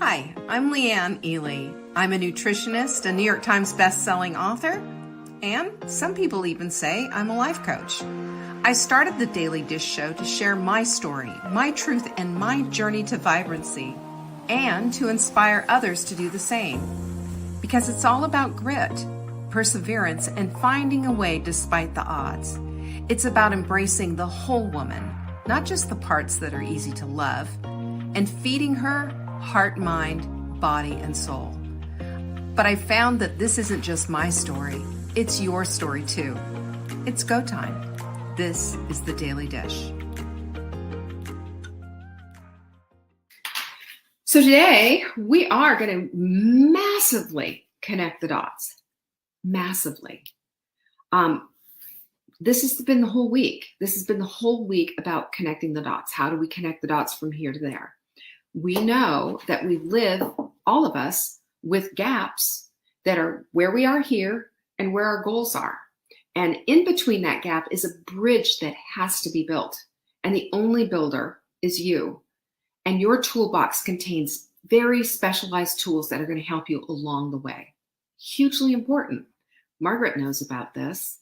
Hi, I'm Leanne Ely. I'm a nutritionist, a New York Times best-selling author, and some people even say I'm a life coach. I started the Daily Dish Show to share my story, my truth, and my journey to vibrancy, and to inspire others to do the same. Because it's all about grit, perseverance, and finding a way despite the odds. It's about embracing the whole woman, not just the parts that are easy to love, and feeding her heart, mind, body, and soul. But I found that this isn't just my story, it's your story too. It's go time. This is the Daily Dish. So today we are going to massively connect the dots. Massively. This has been the whole week. This has been the whole week about connecting the dots. How do we connect the dots from here to there? We know that we live, all of us, with gaps that are where we are here and where our goals are. And in between that gap is a bridge that has to be built. And the only builder is you. And your toolbox contains very specialized tools that are going to help you along the way. Hugely important. Margaret knows about this.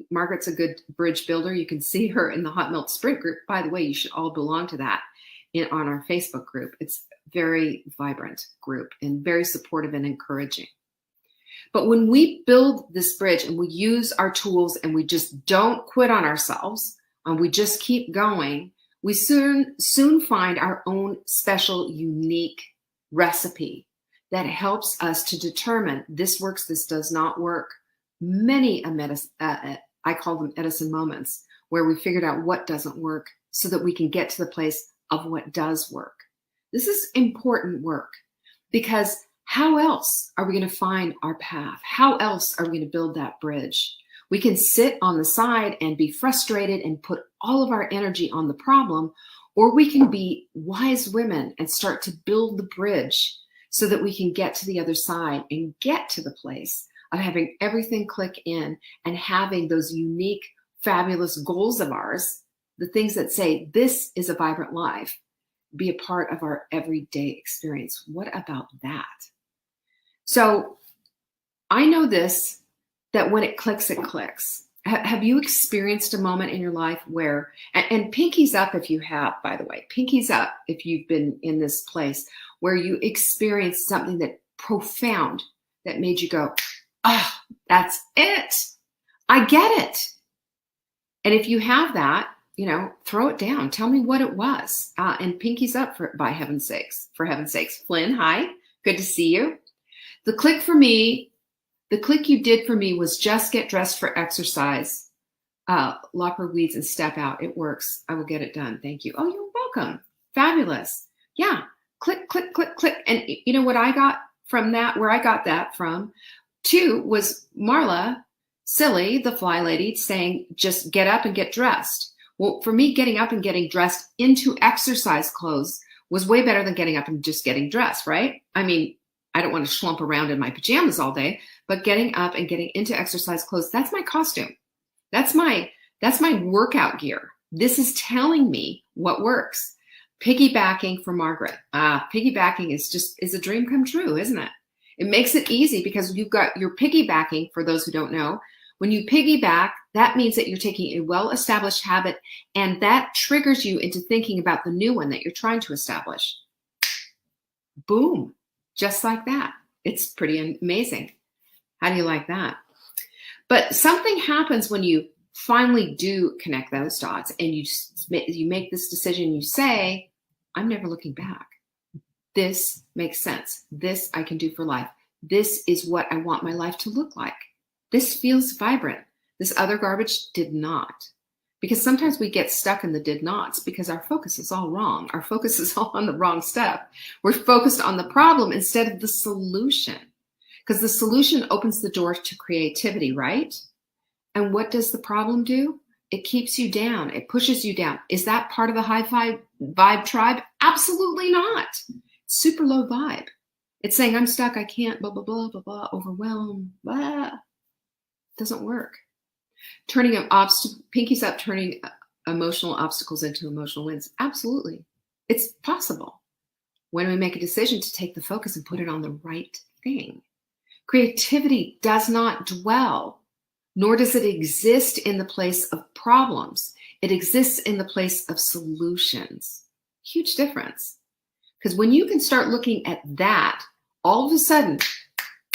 Margaret's a good bridge builder. You can see her in the Hot Milk Sprint group. By the way, you should all belong to that on our Facebook group. It's a very vibrant group and very supportive and encouraging. But when we build this bridge and we use our tools and we just don't quit on ourselves and we just keep going, we soon find our own special, unique recipe that helps us to determine this works, this does not work. Many I call them Edison moments, where we figured out what doesn't work so that we can get to the place of what does work. This is important work because how else are we going to find our path? How else are we going to build that bridge? We can sit on the side and be frustrated and put all of our energy on the problem, or we can be wise women and start to build the bridge so that we can get to the other side and get to the place of having everything click in and having those unique, fabulous goals of ours, the things that say, this is a vibrant life, be a part of our everyday experience. What about that? So I know this, that when it clicks, it clicks. Have you experienced a moment in your life where, and pinkies up if you have, by the way, pinkies up if you've been in this place where you experienced something that profound that made you go, oh, that's it. I get it. And if you have that, throw it down. Tell me what it was. And pinkies up by heaven's sakes. For heaven's sakes. Flynn, hi. Good to see you. The click you did for me was just get dressed for exercise. Lop her weeds and step out. It works. I will get it done. Thank you. Oh, you're welcome. Fabulous. Yeah. Click, click, click, click. And you know what I got from that, where I got that from, too, was Marla, silly, the fly lady, saying, just get up and get dressed. Well, for me, getting up and getting dressed into exercise clothes was way better than getting up and just getting dressed, right? I mean, I don't want to schlump around in my pajamas all day, but getting up and getting into exercise clothes, that's my costume. That's my workout gear. This is telling me what works. Piggybacking for Margaret. Piggybacking is a dream come true, isn't it? It makes it easy because you're piggybacking, for those who don't know. When you piggyback, that means that you're taking a well-established habit and that triggers you into thinking about the new one that you're trying to establish. Boom. Just like that. It's pretty amazing. How do you like that? But something happens when you finally do connect those dots and you make this decision. You say, I'm never looking back. This makes sense. This I can do for life. This is what I want my life to look like. This feels vibrant. This other garbage did not. Because sometimes we get stuck in the did nots because our focus is all wrong. Our focus is all on the wrong stuff. We're focused on the problem instead of the solution. Because the solution opens the door to creativity, right? And what does the problem do? It keeps you down. It pushes you down. Is that part of the high vibe tribe? Absolutely not. Super low vibe. It's saying, I'm stuck. I can't, blah, blah, blah, blah, blah, overwhelmed, blah. Doesn't work. Pinkies up, turning emotional obstacles into emotional wins. Absolutely. It's possible. when we make a decision to take the focus and put it on the right thing. Creativity does not dwell, nor does it exist in the place of problems. It exists in the place of solutions. Huge difference. Because when you can start looking at that, all of a sudden,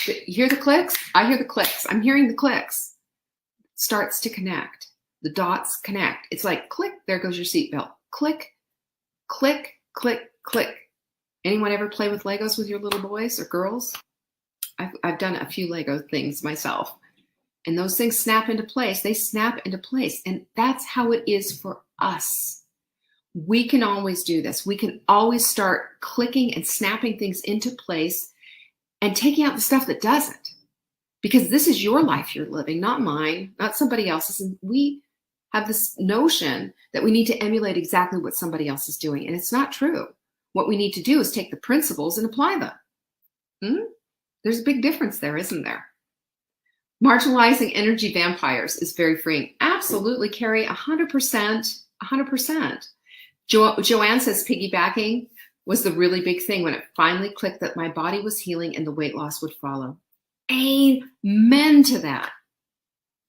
you hear the clicks? I hear the clicks. I'm hearing the clicks. Starts to connect. The dots connect. It's like click, there goes your seatbelt. Click, click, click, click. Anyone ever play with Legos with your little boys or girls? I've done a few Lego things myself. And those things snap into place. They snap into place. And that's how it is for us. We can always do this. We can always start clicking and snapping things into place and taking out the stuff that doesn't. Because this is your life you're living, not mine, not somebody else's. And we have this notion that we need to emulate exactly what somebody else is doing. And it's not true. What we need to do is take the principles and apply them. There's a big difference there, isn't there? Marginalizing energy vampires is very freeing. Absolutely, Carrie, 100%, 100%. Joanne says piggybacking was the really big thing when it finally clicked that my body was healing and the weight loss would follow. Amen to that.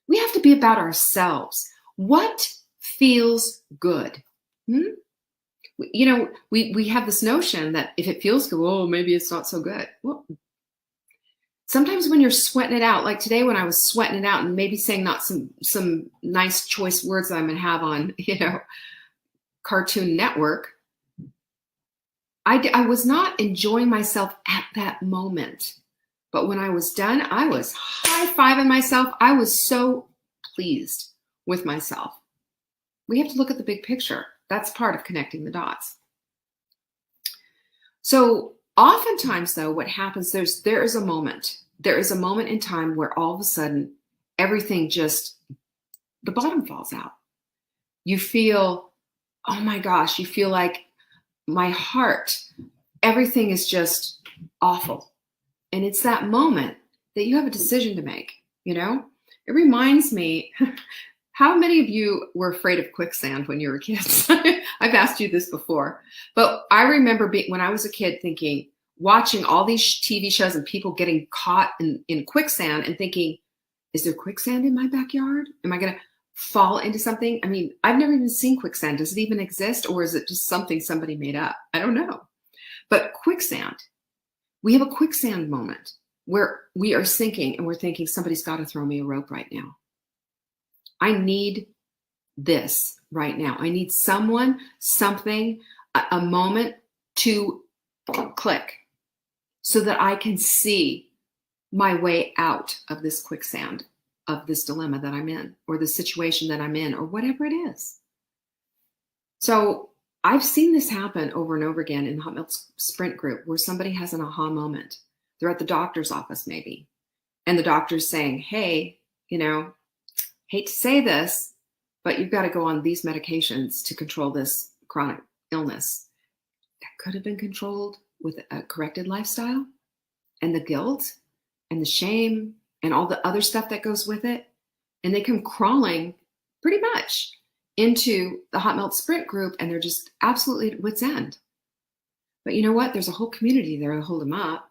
We have to be about ourselves. What feels good? You know, we have this notion that if it feels good, oh, maybe it's not so good. Well, sometimes when you're sweating it out, like today when I was sweating it out and maybe saying not some nice choice words that I'm going to have on, Cartoon Network, I was not enjoying myself at that moment. But when I was done, I was high-fiving myself. I was so pleased with myself. We have to look at the big picture. That's part of connecting the dots. So oftentimes, though, what happens, there is a moment. There is a moment in time where all of a sudden, everything just, the bottom falls out. You feel, oh my gosh, you feel like my heart, everything is just awful. And it's that moment that you have a decision to make, It reminds me, how many of you were afraid of quicksand when you were kids? I've asked you this before, but I remember when I was a kid thinking, watching all these TV shows and people getting caught in quicksand and thinking, is there quicksand in my backyard? Am I going to fall into something? I mean, I've never even seen quicksand. Does it even exist? Or is it just something somebody made up? I don't know. But quicksand, we have a quicksand moment where we are sinking and we're thinking somebody's got to throw me a rope right now. I need this right now. I need someone, something, a moment to click so that I can see my way out of this quicksand, of this dilemma that I'm in, or the situation that I'm in, or whatever it is. So I've seen this happen over and over again in the Hot Milk Sprint group where somebody has an aha moment. They're at the doctor's office maybe, and the doctor's saying, hey, hate to say this, but you've got to go on these medications to control this chronic illness. That could have been controlled with a corrected lifestyle, and the guilt and the shame and all the other stuff that goes with it. And they come crawling pretty much into the Hot Melt Sprint group, and they're just absolutely at wit's end. But you know what? There's a whole community there to hold them up.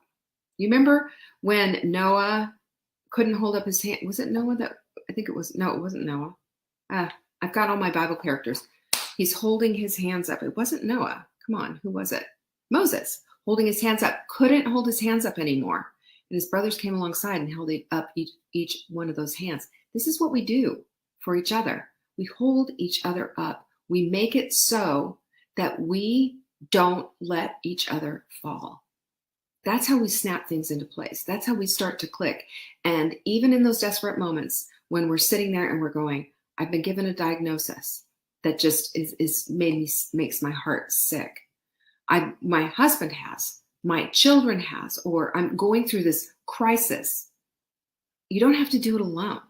You remember when Noah couldn't hold up his hand? Was it Noah that, I think it was, no, it wasn't Noah. I've got all my Bible characters. He's holding his hands up. It wasn't Noah. Come on, who was it? Moses, holding his hands up, couldn't hold his hands up anymore. And his brothers came alongside and held up each one of those hands. This is what we do for each other. We hold each other up. We make it so that we don't let each other fall. That's how we snap things into place. That's how we start to click. And even in those desperate moments when we're sitting there and we're going, I've been given a diagnosis that just makes my heart sick. My husband has, my children has, or I'm going through this crisis. You don't have to do it alone.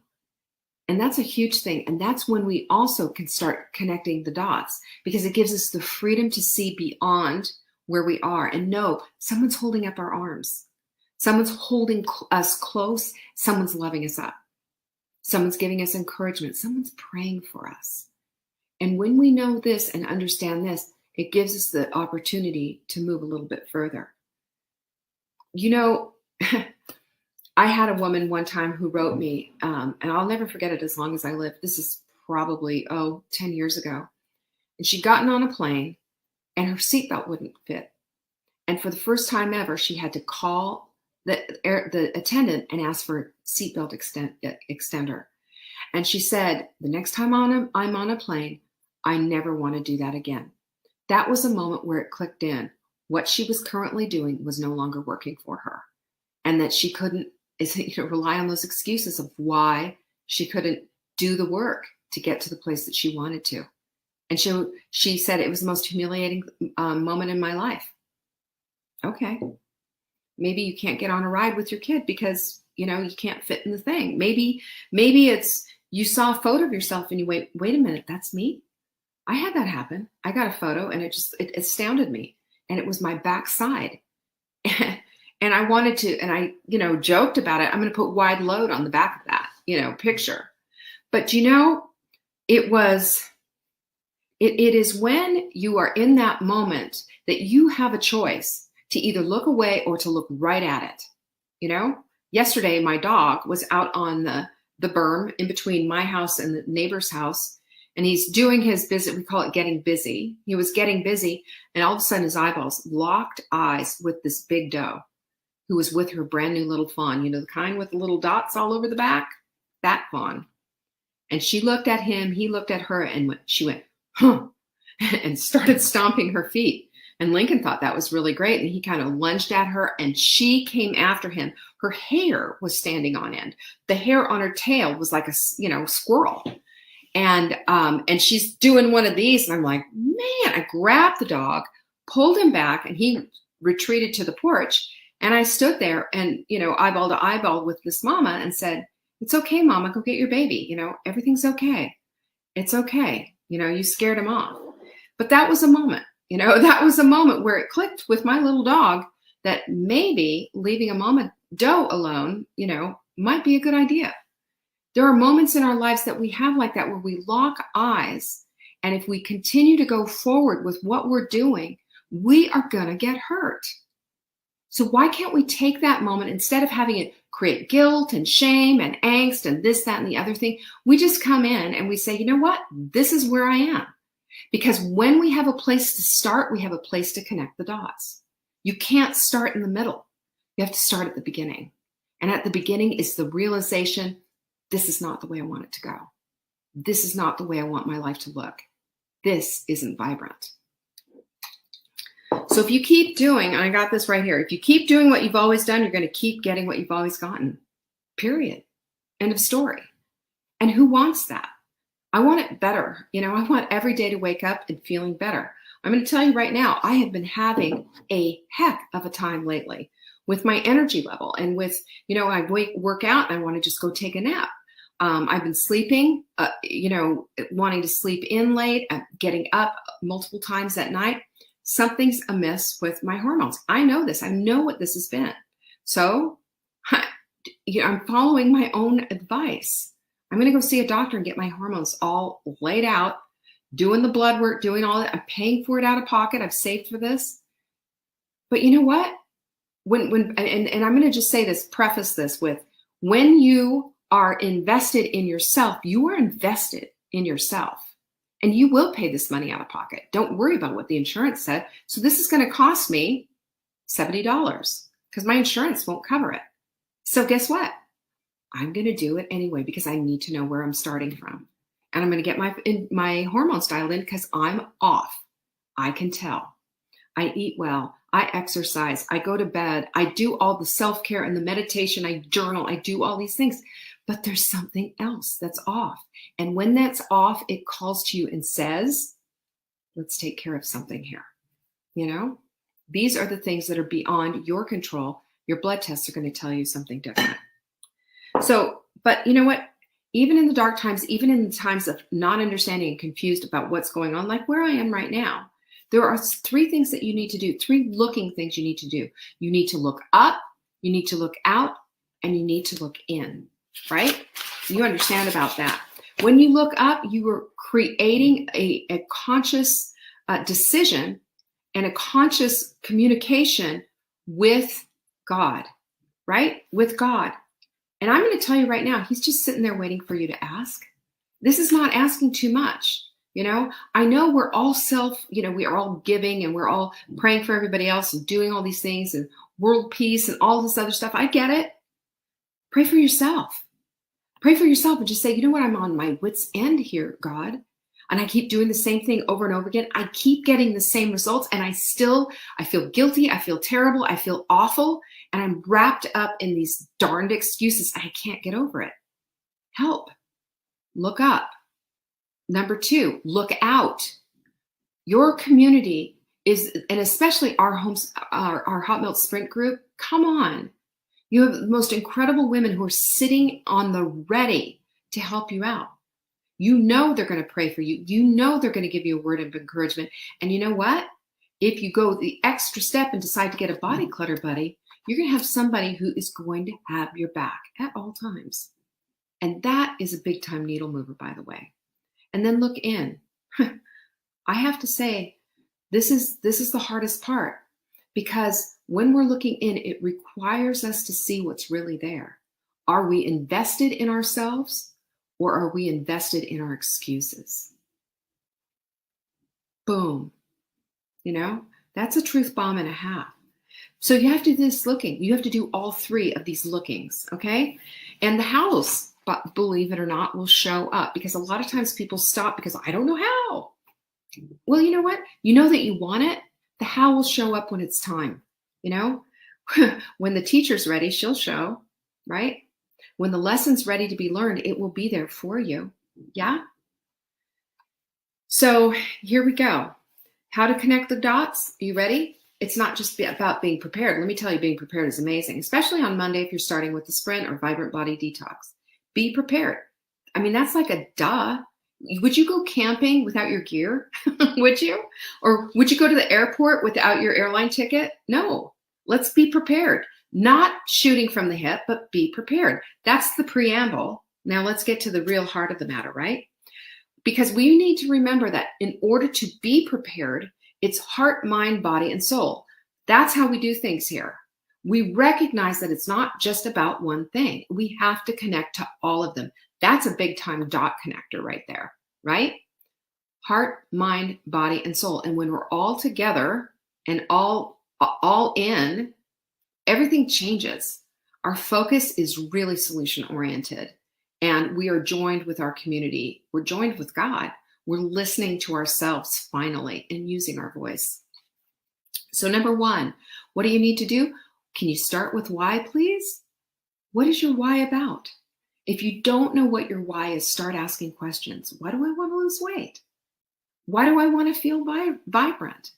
And that's a huge thing. And that's when we also can start connecting the dots, because it gives us the freedom to see beyond where we are and know someone's holding up our arms. Someone's holding us close. Someone's loving us up. Someone's giving us encouragement. Someone's praying for us. And when we know this and understand this, it gives us the opportunity to move a little bit further. You know, I had a woman one time who wrote me, and I'll never forget it as long as I live. This is probably, 10 years ago. And she'd gotten on a plane and her seatbelt wouldn't fit. And for the first time ever, she had to call the attendant and ask for a seatbelt extender. And she said, the next time I'm on a plane, I never want to do that again. That was a moment where it clicked in. What she was currently doing was no longer working for her. And that she couldn't rely on those excuses of why she couldn't do the work to get to the place that she wanted to. And she said it was the most humiliating moment in my life. Okay. Maybe you can't get on a ride with your kid because, you can't fit in the thing. Maybe it's you saw a photo of yourself and you wait a minute, that's me? I had that happen. I got a photo and it astounded me. And it was my backside. And I wanted to, and I, joked about it. I'm going to put wide load on the back of that, picture. But it is when you are in that moment that you have a choice to either look away or to look right at it. Yesterday, my dog was out on the berm in between my house and the neighbor's house, and he's doing his visit. We call it getting busy. He was getting busy, and all of a sudden his eyeballs locked eyes with this big doe who was with her brand new little fawn, the kind with the little dots all over the back, that fawn. And she looked at him, he looked at her, and she went, huh, and started stomping her feet. And Lincoln thought that was really great. And he kind of lunged at her and she came after him. Her hair was standing on end. The hair on her tail was like a, squirrel. And she's doing one of these. And I'm like, man, I grabbed the dog, pulled him back, and he retreated to the porch. And I stood there and, eyeball to eyeball with this mama and said, it's okay, mama, go get your baby. Everything's okay. It's okay. You scared him off. But that was a moment. That was a moment where it clicked with my little dog that maybe leaving a mama doe alone, might be a good idea. There are moments in our lives that we have like that where we lock eyes. And if we continue to go forward with what we're doing, we are going to get hurt. So why can't we take that moment instead of having it create guilt and shame and angst and this, that, and the other thing? We just come in and we say, you know what? This is where I am. Because when we have a place to start, we have a place to connect the dots. You can't start in the middle. You have to start at the beginning. And at the beginning is the realization, this is not the way I want it to go. This is not the way I want my life to look. This isn't vibrant. So if you keep doing, and I got this right here, if you keep doing what you've always done, you're going to keep getting what you've always gotten. Period. End of story. And who wants that? I want it better. I want every day to wake up and feeling better. I'm going to tell you right now, I have been having a heck of a time lately with my energy level and with, I work out and I want to just go take a nap. I've been sleeping, wanting to sleep in late, getting up multiple times at night. Something's amiss with my hormones. I know this. I know what this has been. So I'm following my own advice. I'm going to go see a doctor and get my hormones all laid out, doing the blood work, doing all that. I'm paying for it out of pocket. I've saved for this. But you know what? And I'm going to just say this, preface this with, when you are invested in yourself, you are invested in yourself. And you will pay this money out of pocket. Don't worry about what the insurance said. So this is going to cost me $70 because my insurance won't cover it. So guess what? I'm going to do it anyway because I need to know where I'm starting from. And I'm going to get my hormones dialed in because I'm off. I can tell. I eat well. I exercise. I go to bed. I do all the self-care and the meditation. I journal. I do all these things. But there's something else that's off. And when that's off, it calls to you and says, let's take care of something here. These are the things that are beyond your control. Your blood tests are going to tell you something different. So, but you know what? Even in the dark times, even in the times of not understanding and confused about what's going on, like where I am right now, there are 3 things that you need to do, 3 looking things you need to do. You need to look up, you need to look out, and you need to look in, right? You understand about that. When you look up, you are creating a conscious decision and a conscious communication with God, right? With God. And I'm going to tell you right now, he's just sitting there waiting for you to ask. This is not asking too much. I know we're all we are all giving and we're all praying for everybody else and doing all these things and world peace and all this other stuff. I get it. Pray for yourself. Pray for yourself and just say, you know what? I'm on my wit's end here, God. And I keep doing the same thing over and over again. I keep getting the same results. And I feel guilty. I feel terrible. I feel awful. And I'm wrapped up in these darned excuses. I can't get over it. Help. Look up. Number 2, look out. Your community is, and especially our Hot Melt Sprint group, come on. You have the most incredible women who are sitting on the ready to help you out. You know they're going to pray for you. You know they're going to give you a word of encouragement. And you know what? If you go the extra step and decide to get a body clutter buddy, you're going to have somebody who is going to have your back at all times. And that is a big time needle mover, by the way. And then look in. I have to say, this is the hardest part, because when we're looking in, it requires us to see what's really there. Are we invested in ourselves, or are we invested in our excuses? Boom. That's a truth bomb and a half. So you have to do this looking. You have to do all 3 of these lookings, okay? And the house, but believe it or not, will show up, because a lot of times people stop because I don't know how. Well, you know what? You know that you want it. The how will show up when it's time. When the teacher's ready, she'll show, right? When the lesson's ready to be learned, it will be there for you. Yeah? So here we go. How to connect the dots. Are you ready? It's not just about being prepared. Let me tell you, being prepared is amazing, especially on Monday if you're starting with the sprint or Vibrant Body Detox. Be prepared. I mean, that's like a duh. Would you go camping without your gear? Would you? Or would you go to the airport without your airline ticket? No. Let's be prepared. Not shooting from the hip, but be prepared. That's the preamble. Now let's get to the real heart of the matter, right? Because we need to remember that in order to be prepared, it's heart, mind, body, and soul. That's how we do things here. We recognize that it's not just about one thing. We have to connect to all of them. That's a big time dot connector right there, right? Heart, mind, body, and soul. And when we're all together and all in, everything changes. Our focus is really solution oriented, and we are joined with our community. We're joined with God. We're listening to ourselves finally and using our voice. So number 1, what do you need to do? Can you start with why, please? What is your why about? If you don't know what your why is, start asking questions. Why do I want to lose weight? Why do I want to feel vibrant?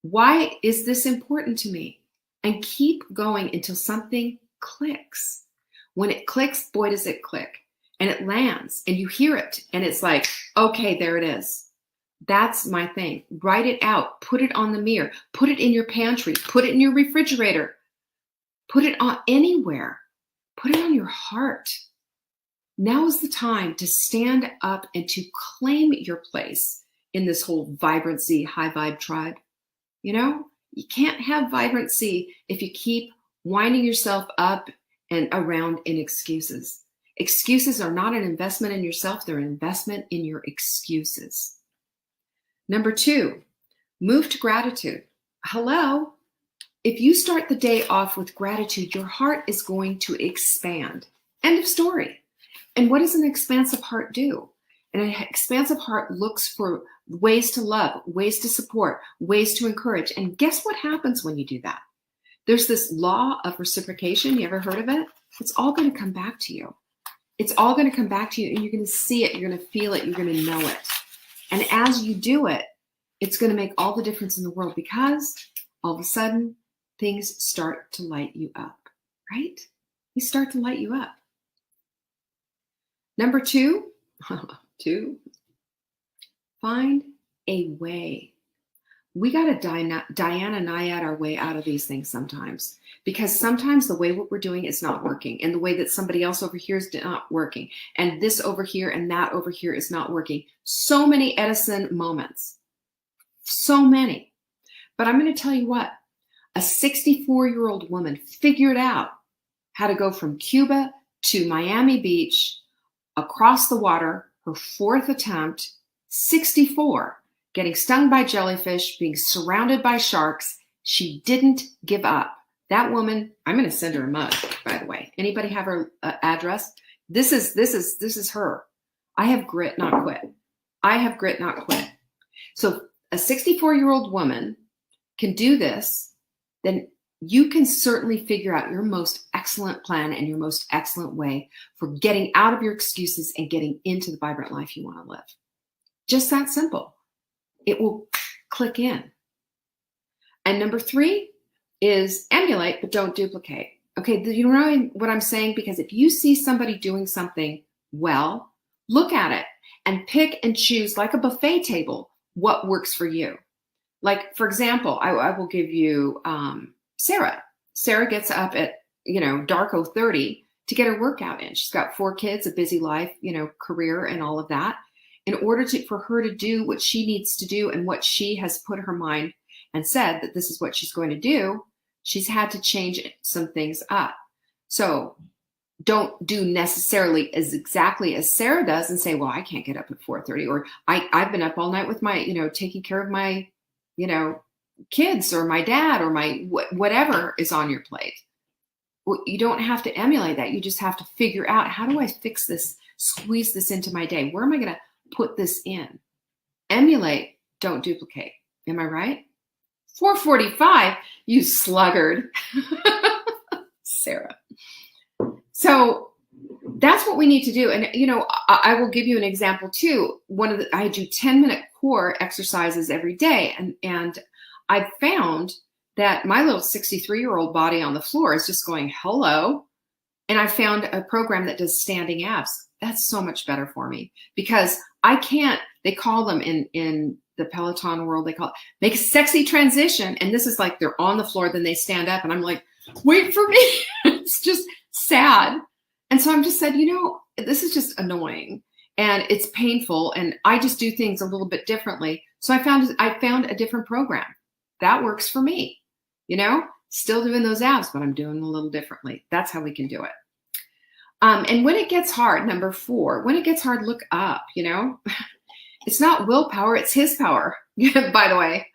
Why is this important to me? And keep going until something clicks. When it clicks, boy, does it click. And it lands and you hear it. And it's like, okay, there it is. That's my thing. Write it out. Put it on the mirror. Put it in your pantry. Put it in your refrigerator. Put it on anywhere. Put it on your heart. Now is the time to stand up and to claim your place in this whole vibrancy, high vibe tribe. You can't have vibrancy if you keep winding yourself up and around in excuses. Excuses are not an investment in yourself. They're an investment in your excuses. Number 2, move to gratitude. Hello. If you start the day off with gratitude, your heart is going to expand. End of story. And what does an expansive heart do? And an expansive heart looks for ways to love, ways to support, ways to encourage. And guess what happens when you do that? There's this law of reciprocation. You ever heard of it? It's all going to come back to you. It's all going to come back to you, and you're going to see it. You're going to feel it. You're going to know it. And as you do it, it's going to make all the difference in the world, because all of a sudden things start to light you up, right? They start to light you up. Number 2, find a way. We got to Diana Nyad our way out of these things sometimes, because sometimes the way what we're doing is not working, and the way that somebody else over here is not working, and this over here and that over here is not working. So many Edison moments. So many. But I'm going to tell you what, a 64-year-old woman figured out how to go from Cuba to Miami Beach, across the water, her fourth attempt, 64, getting stung by jellyfish, being surrounded by sharks. She didn't give up. That woman, I'm going to send her a mug, by the way. Anybody have her address? This is her. I have grit, not quit. I have grit, not quit. So a 64-year-old woman can do this, then you can certainly figure out your most excellent plan and your most excellent way for getting out of your excuses and getting into the vibrant life you want to live. Just that simple. It will click in. And number 3 is emulate, but don't duplicate. Okay, you know what I'm saying? Because if you see somebody doing something well, look at it and pick and choose, like a buffet table, what works for you. Like, for example, I will give you Sarah. Sarah gets up at, darko 30 to get her workout in. She's got 4 kids, a busy life, career and all of that. In order for her to do what she needs to do and what she has put her mind and said that this is what she's going to do, she's had to change some things up. So don't do necessarily as exactly as Sarah does and say, well, I can't get up at 4:30, or I've been up all night with my, taking care of my, kids or my dad or my whatever is on your plate. Well, you don't have to emulate that. You just have to figure out, how do I fix this, squeeze this into my day? Where am I going to put this in? Emulate, don't duplicate. Am I right? 4:45, you sluggard. Sarah. So that's what we need to do. And, I will give you an example too. I do 10-minute core exercises every day. And I found that my little 63-year-old body on the floor is just going, hello. And I found a program that does standing abs. That's so much better for me, because I can't, they call them in the Peloton world, they call it make a sexy transition. And this is like they're on the floor, then they stand up, and I'm like, wait for me. It's just sad. And so I'm just said, this is just annoying and it's painful, and I just do things a little bit differently. So I found a different program that works for me, still doing those abs, but I'm doing a little differently. That's how we can do it. And when it gets hard, number 4, when it gets hard, look up, It's not willpower, it's his power, by the way.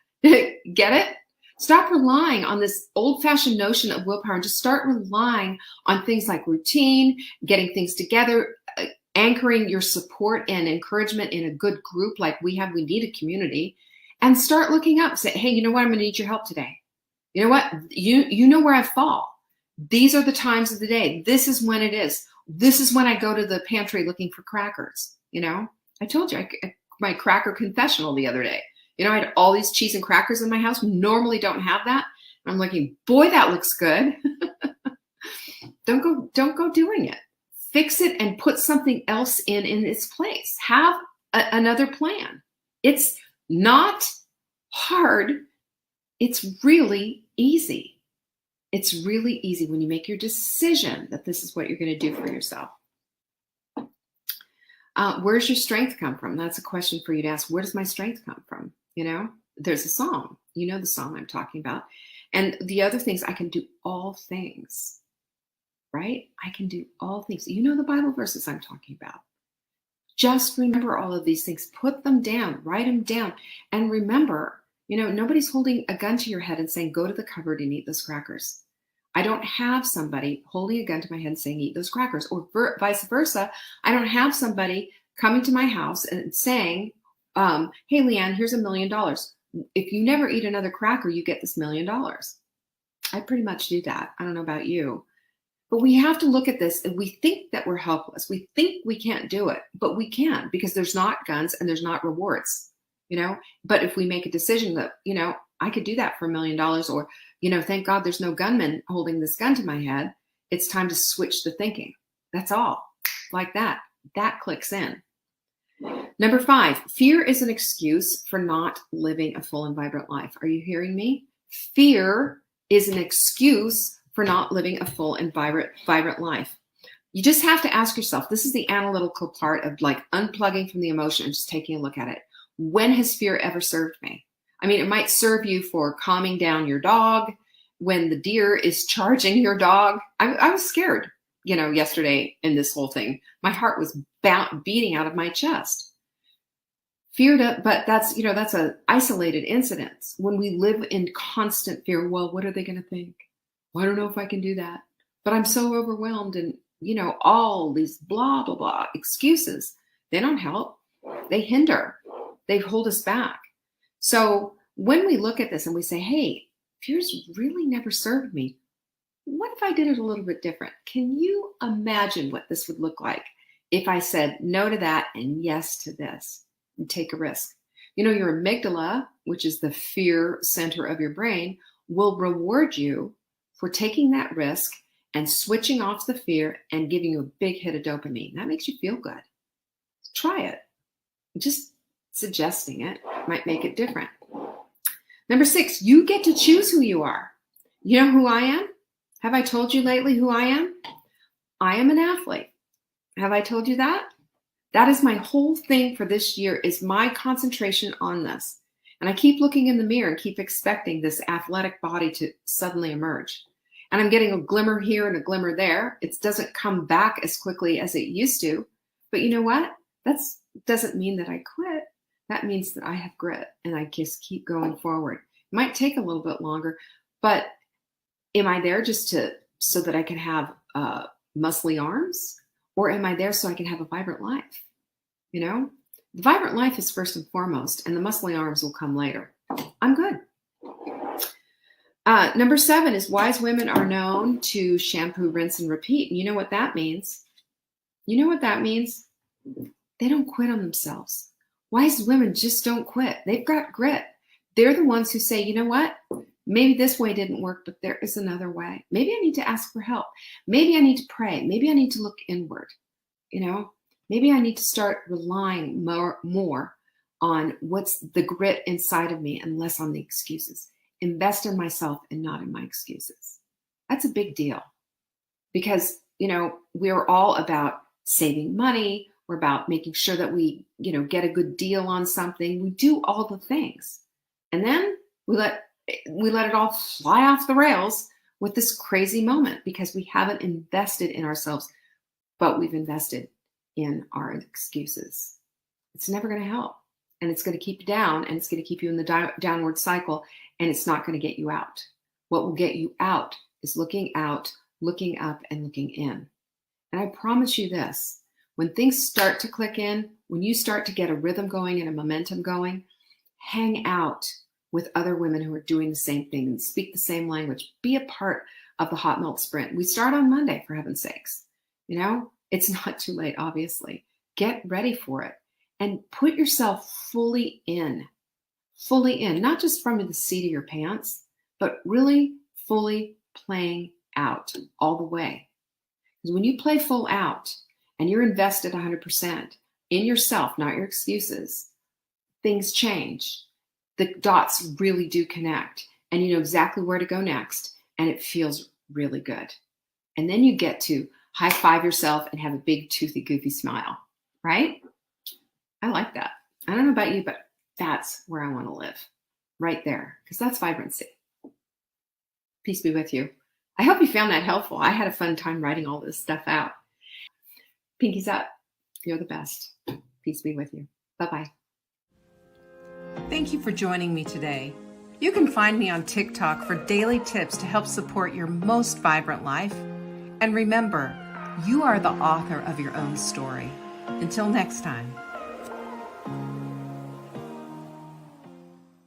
Get it? Stop relying on this old-fashioned notion of willpower and just start relying on things like routine, getting things together, anchoring your support and encouragement in a good group like we have. We need a community. And start looking up. Say, hey, you know what? I'm going to need your help today. You know what? You know where I fall. These are the times of the day. This is when it is. This is when I go to the pantry looking for crackers. I told you, my cracker confessional the other day. I had all these cheese and crackers in my house. We normally don't have that. I'm looking, boy, that looks good. Don't go doing it. Fix it and put something else in its place. Have another plan. It's not hard. It's really easy. It's really easy when you make your decision that this is what you're going to do for yourself. Where's your strength come from? That's a question for you to ask. Where does my strength come from? There's a song. The song I'm talking about. And the other things, I can do all things, right? I can do all things. The Bible verses I'm talking about. Just remember all of these things. Put them down. Write them down. And remember, nobody's holding a gun to your head and saying, go to the cupboard and eat those crackers. I don't have somebody holding a gun to my head and saying, eat those crackers, or vice versa. I don't have somebody coming to my house and saying, hey, Leanne, here's $1 million. If you never eat another cracker, you get this $1 million. I pretty much do that. I don't know about you. But we have to look at this, and we think that we're helpless. We think we can't do it, but we can, because there's not guns and there's not rewards, But if we make a decision that, I could do that for $1 million, or, thank God there's no gunman holding this gun to my head. It's time to switch the thinking. That's all. Like that. That clicks in. Number 5, fear is an excuse for not living a full and vibrant life. Are you hearing me? Fear is an excuse for not living a full and vibrant life. You just have to ask yourself, this is the analytical part of like unplugging from the emotion and just taking a look at it. When has fear ever served me? I mean, it might serve you for calming down your dog when the deer is charging your dog. I was scared, yesterday in this whole thing. My heart was beating out of my chest. Fear, but that's an isolated incident. When we live in constant fear, well, what are they going to think? Well, I don't know if I can do that, but I'm so overwhelmed, and all these blah blah blah excuses. They don't help. They hinder. They hold us back. So when we look at this and we say, hey, fears really never served me. What if I did it a little bit different? Can you imagine what this would look like if I said no to that and yes to this? And take a risk. Your amygdala, which is the fear center of your brain, will reward you for taking that risk and switching off the fear and giving you a big hit of dopamine. That makes you feel good. Try it. Just suggesting it might make it different. Number 6, you get to choose who you are. You know who I am? Have I told you lately who I am? I am an athlete. Have I told you that? That is my whole thing for this year, is my concentration on this. And I keep looking in the mirror and keep expecting this athletic body to suddenly emerge. And I'm getting a glimmer here and a glimmer there. It doesn't come back as quickly as it used to. But you know what? That doesn't mean that I quit. That means that I have grit and I just keep going forward. It might take a little bit longer, but am I there just so that I can have muscly arms? Or am I there so I can have a vibrant life? The vibrant life is first and foremost, and the muscly arms will come later. I'm good. Number 7 is wise women are known to shampoo, rinse, and repeat. And you know what that means? They don't quit on themselves. Wise women just don't quit. They've got grit. They're the ones who say, you know what? Maybe this way didn't work, but there is another way. Maybe I need to ask for help. Maybe I need to pray. Maybe I need to look inward. Maybe I need to start relying more on what's the grit inside of me and less on the excuses. Invest in myself and not in my excuses. That's a big deal because, we're all about saving money. We're about making sure that we, get a good deal on something. We do all the things. And then we let it all fly off the rails with this crazy moment because we haven't invested in ourselves, but we've invested in our excuses. It's never going to help. And it's going to keep you down, and it's going to keep you in the downward cycle, and it's not going to get you out. What will get you out is looking out, looking up, and looking in. And I promise you this, when things start to click in, when you start to get a rhythm going and a momentum going, hang out with other women who are doing the same thing and speak the same language. Be a part of the Hot Melt Sprint. We start on Monday, for heaven's sakes. It's not too late, obviously. Get ready for it and put yourself fully in, not just from the seat of your pants, but really fully playing out all the way. Because when you play full out and you're invested 100% in yourself, not your excuses, things change. The dots really do connect, and you know exactly where to go next, and it feels really good. And then you get to high five yourself and have a big, toothy, goofy smile, right? I like that. I don't know about you, but that's where I want to live, right there, because that's vibrancy. Peace be with you. I hope you found that helpful. I had a fun time writing all this stuff out. Pinkies up. You're the best. Peace be with you. Bye-bye. Thank you for joining me today. You can find me on TikTok for daily tips to help support your most vibrant life. And remember, you are the author of your own story. Until next time.